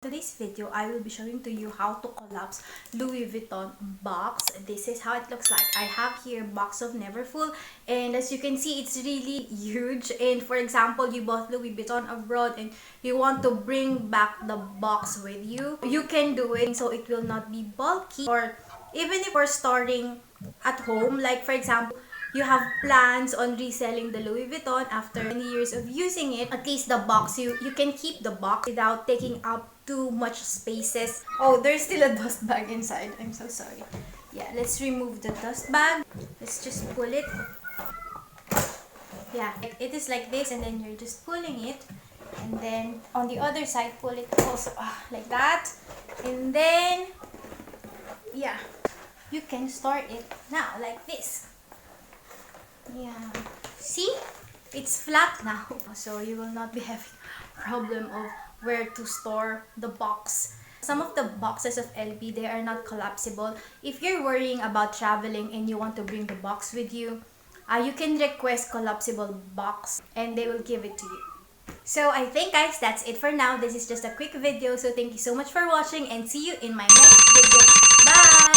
Today's video, I will be showing to you how to collapse Louis Vuitton box. This is how it looks like. I have here box of Neverfull, and as you can see, it's really huge. And for example, you bought Louis Vuitton abroad and you want to bring back the box with you, you can do it so it will not be bulky. Or even if you're storing at home, like for example, you have plans on reselling the Louis Vuitton after many years of using it, at least the box, you can keep the box without taking up too much spaces. Oh, there's still a dust bag inside. I'm so sorry. Yeah, let's remove the dust bag. Let's just pull it. Yeah, it is like this, and then you're just pulling it. And then on the other side, pull it also like that. And then, yeah, you can store it now like this. Yeah, see, it's flat now, so you will not be having problem of where to store the box. Some of the boxes of LB, they are not collapsible. If you're worrying about traveling and you want to bring the box with you, you can request collapsible box and they will give it to you. So I think guys, that's it for now. This is just a quick video, so thank you so much for watching and see you in my next video. Bye!